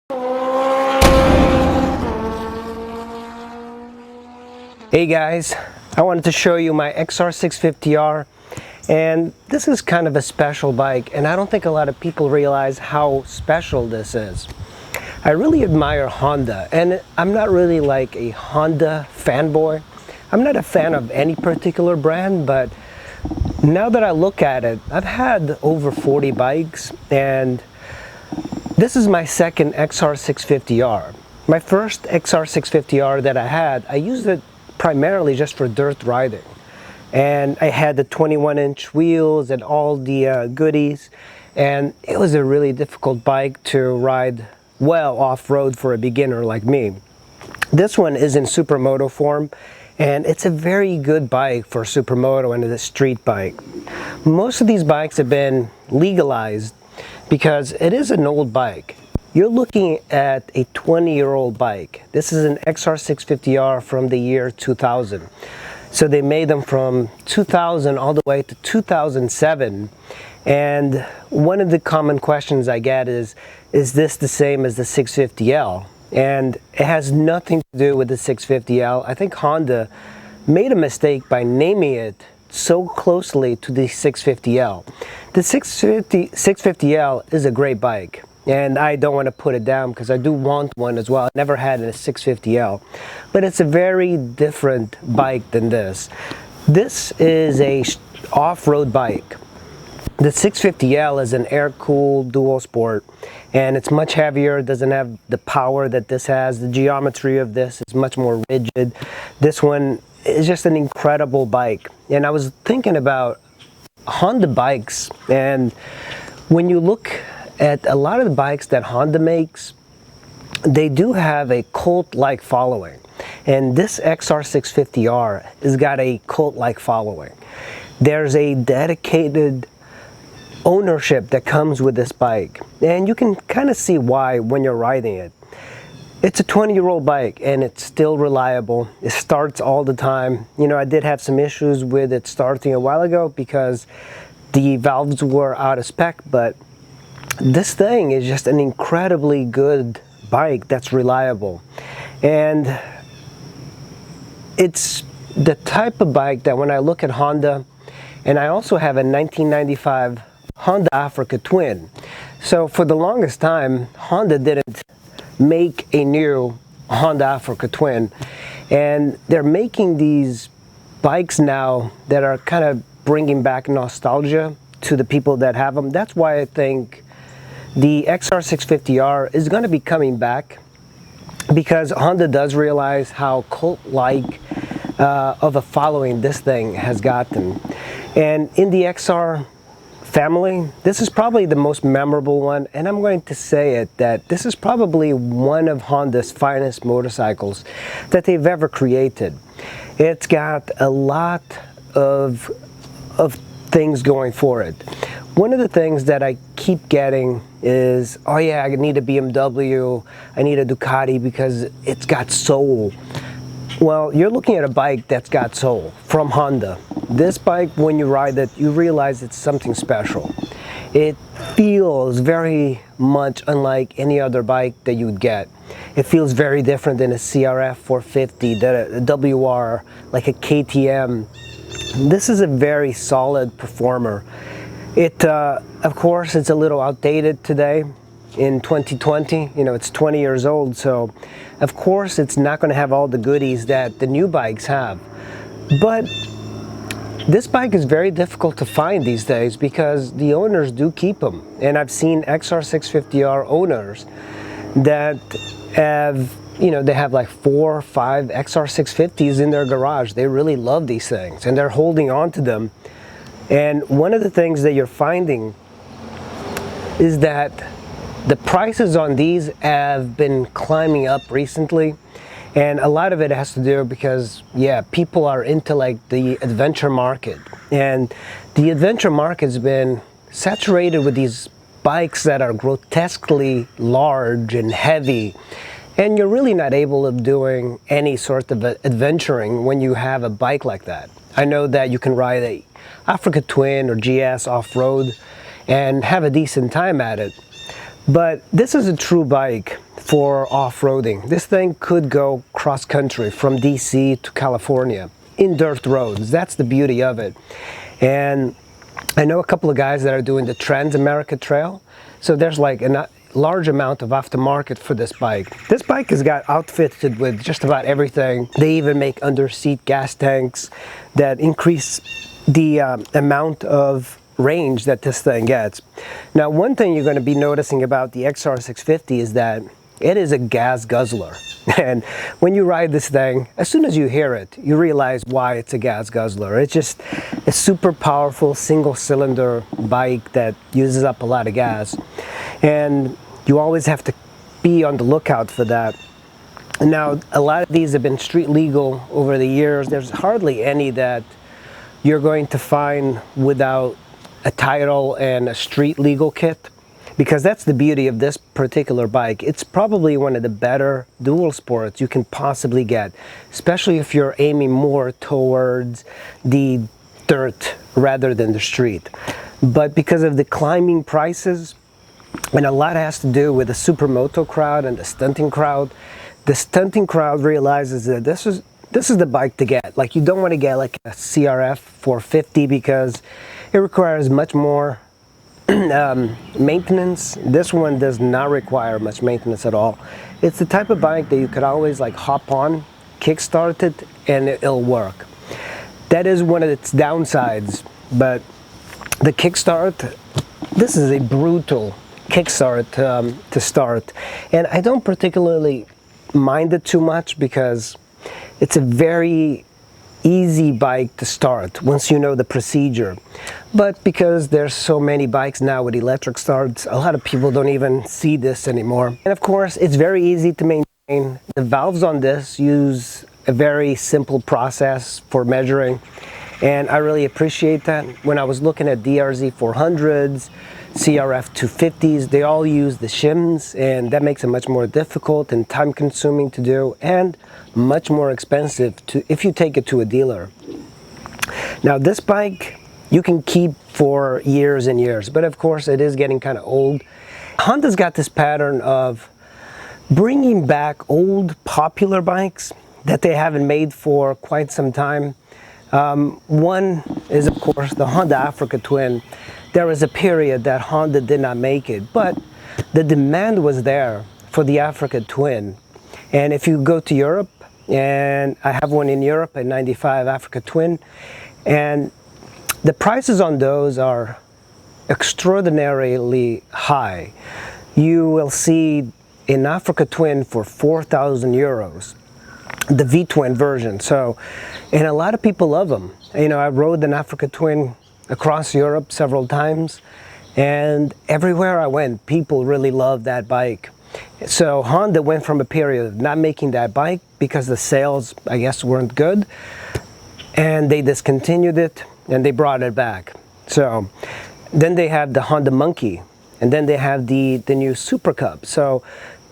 Hey guys, I wanted to show you my XR650R, and this is kind of a special bike, and I don't think a lot of people realize how special this is. I really admire Honda, and I'm not really like a Honda fanboy. I'm not a fan of any particular brand, but now that I look at it, I've had over 40 bikes, and this is my second XR650R. My first XR650R that I had, I used it primarily just for dirt riding, and I had the 21-inch wheels and all the goodies, and it was a really difficult bike to ride well off-road for a beginner like me. This one is in supermoto form, and it's a very good bike for supermoto and a street bike. Most of these bikes have been legalized because it is an old bike. You're looking at a 20-year-old bike. This is an XR650R from the year 2000. So they made them from 2000 all the way to 2007. And one of the common questions I get is this the same as the 650L? And it has nothing to do with the 650L. I think Honda made a mistake by naming it so closely to the 650L. The 650L is a great bike, and I don't want to put it down because I do want one as well. I never had a 650L, but it's a very different bike than this. This is a off-road bike. The 650L is an air-cooled dual sport, and it's much heavier. It doesn't have the power that this has. The geometry of this is much more rigid. This one is just an incredible bike. And I was thinking about Honda bikes, and when you look at a lot of the bikes that Honda makes, they do have a cult-like following. And this XR650R has got a cult-like following. There's a dedicated ownership that comes with this bike, and you can kind of see why when you're riding it. It's a 20-year-old bike, and it's still reliable. It starts all the time. You know, I did have some issues with it starting a while ago because the valves were out of spec, but this thing is just an incredibly good bike that's reliable. And it's the type of bike that when I look at Honda, and I also have a 1995 Honda Africa Twin. So for the longest time, Honda didn't make a new Honda Africa Twin, and they're making these bikes now that are kind of bringing back nostalgia to the people that have them. That's why I think the XR650R is going to be coming back, because Honda does realize how cult-like of a following this thing has gotten. And in the XR family, this is probably the most memorable one, and I'm going to say it that this is probably one of Honda's finest motorcycles that they've ever created. It's got a lot of things going for it. One of the things that I keep getting is, oh yeah, I need a BMW, I need a Ducati because it's got soul. Well, you're looking at a bike that's got soul from Honda. This bike, when you ride it, you realize it's something special. It feels very much unlike any other bike that you'd get. It feels very different than a CRF 450, the WR, like a KTM. This is a very solid performer. It, of course, it's a little outdated today in 2020. You know, it's 20 years old, so of course it's not going to have all the goodies that the new bikes have. But this bike is very difficult to find these days because the owners do keep them. And I've seen XR650R owners that have, you know, they have like 4 or 5 XR650s in their garage. They really love these things, and they're holding on to them. And one of the things that you're finding is that the prices on these have been climbing up recently, and a lot of it has to do because, yeah, people are into like the adventure market, and the adventure market's been saturated with these bikes that are grotesquely large and heavy, and you're really not able of doing any sort of adventuring when you have a bike like that. I know that you can ride a Africa Twin or GS off-road and have a decent time at it, But this is a true bike for off-roading. This thing could go cross-country from DC to California in dirt roads. That's the beauty of it. And I know a couple of guys that are doing the Trans-America Trail. So there's like a large amount of aftermarket for this bike. This bike has got outfitted with just about everything. They even make under-seat gas tanks that increase the amount of range that this thing gets. Now, one thing you're going to be noticing about the XR650 is that it is a gas guzzler. And when you ride this thing, as soon as you hear it, you realize why it's a gas guzzler. It's just a super powerful single-cylinder bike that uses up a lot of gas. And you always have to be on the lookout for that. Now, a lot of these have been street legal over the years. There's hardly any that you're going to find without a title and a street legal kit, because that's the beauty of this particular bike. It's probably one of the better dual sports you can possibly get, especially if you're aiming more towards the dirt rather than the street. But because of the climbing prices, and a lot has to do with the supermoto crowd and the stunting crowd realizes that this is the bike to get. Like, you don't want to get like a CRF 450 because it requires much more maintenance. This one does not require much maintenance at all. It's the type of bike that you could always like hop on, kickstart it, and it'll work. That is one of its downsides, but the kickstart, this is a brutal kickstart to start, and I don't particularly mind it too much because it's a very easy bike to start once you know the procedure. But because there's so many bikes now with electric starts, a lot of people don't even see this anymore. And of course, it's very easy to maintain. The valves on this use a very simple process for measuring, and I really appreciate that. When I was looking at DRZ 400s, CRF 250s, they all use the shims, and that makes it much more difficult and time consuming to do, and much more expensive if you take it to a dealer. Now, this bike you can keep for years and years, but of course it is getting kind of old. Honda's got this pattern of bringing back old popular bikes that they haven't made for quite some time. One is, of course, the Honda Africa Twin. There was a period that Honda did not make it, but the demand was there for the Africa Twin. And if you go to Europe, and I have one in Europe, a 95 Africa Twin, and the prices on those are extraordinarily high. You will see an Africa Twin for 4,000 euros, the V-Twin version. So, and a lot of people love them. You know, I rode an Africa Twin across Europe several times, and everywhere I went, people really loved that bike. So Honda went from a period of not making that bike because the sales, I guess, weren't good, and they discontinued it and they brought it back. So then they have the Honda Monkey, and then they have the new Super Cub. So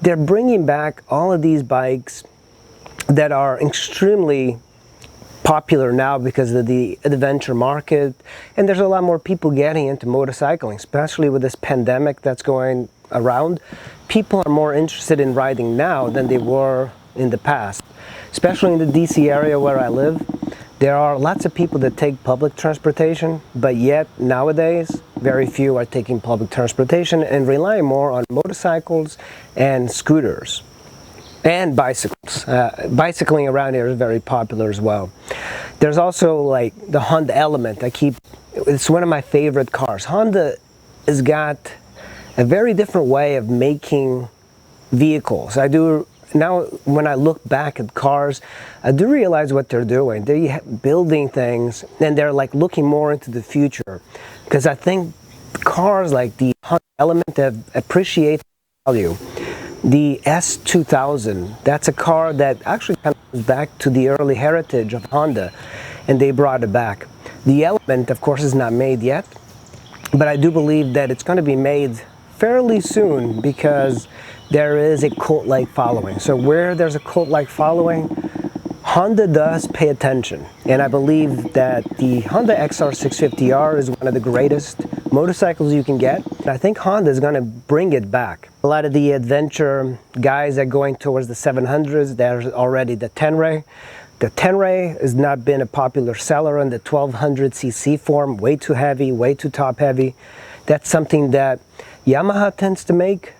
they're bringing back all of these bikes that are extremely popular now because of the adventure market, and there's a lot more people getting into motorcycling, especially with this pandemic that's going around. People are more interested in riding now than they were in the past, especially in the DC area where I live. There are lots of people that take public transportation, but yet nowadays very few are taking public transportation and relying more on motorcycles and scooters and bicycles. Bicycling around here is very popular as well. There's also like the Honda Element. It's one of my favorite cars. Honda has got a very different way of making vehicles. Now when I look back at cars, I do realize what they're doing. They're building things and they're like looking more into the future, because I think cars like the Honda Element have appreciated value. The S2000, that's a car that actually comes back to the early heritage of Honda, and they brought it back. The Element, of course, is not made yet, but I do believe that it's going to be made fairly soon because there is a cult-like following. So where there's a cult-like following, Honda does pay attention, and I believe that the Honda XR650R is one of the greatest motorcycles you can get. I think Honda is going to bring it back. A lot of the adventure guys are going towards the 700s. There's already the Tenere. The Tenere has not been a popular seller in the 1200cc form. Way too heavy, way too top heavy. That's something that Yamaha tends to make.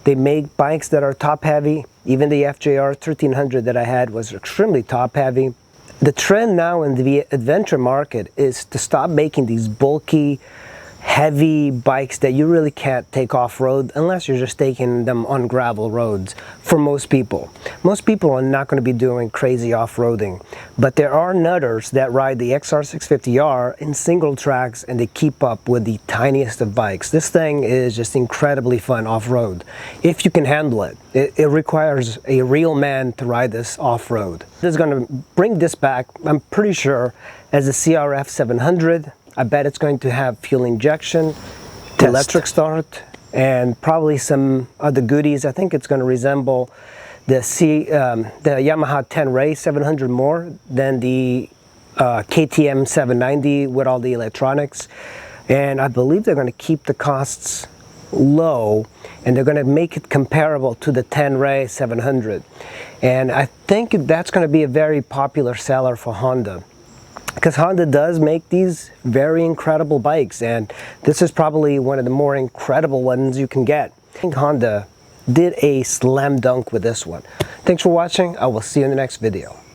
They make bikes that are top heavy. Even the FJR 1300 that I had was extremely top heavy. The trend now in the adventure market is to stop making these bulky, heavy bikes that you really can't take off-road unless you're just taking them on gravel roads. For most people are not going to be doing crazy off-roading, but there are nutters that ride the XR650R in single tracks and they keep up with the tiniest of bikes. This thing is just incredibly fun off-road if you can handle it. It requires a real man to ride this off-road. This is going to bring this back, I'm pretty sure, as a CRF 700. I bet it's going to have fuel injection, electric start, and probably some other goodies. I think it's going to resemble the Yamaha Tenere 700 more than the KTM 790 with all the electronics. And I believe they're going to keep the costs low, and they're going to make it comparable to the Tenere 700. And I think that's going to be a very popular seller for Honda, because Honda does make these very incredible bikes, and this is probably one of the more incredible ones you can get. I think Honda did a slam dunk with this one. Thanks for watching. I will see you in the next video.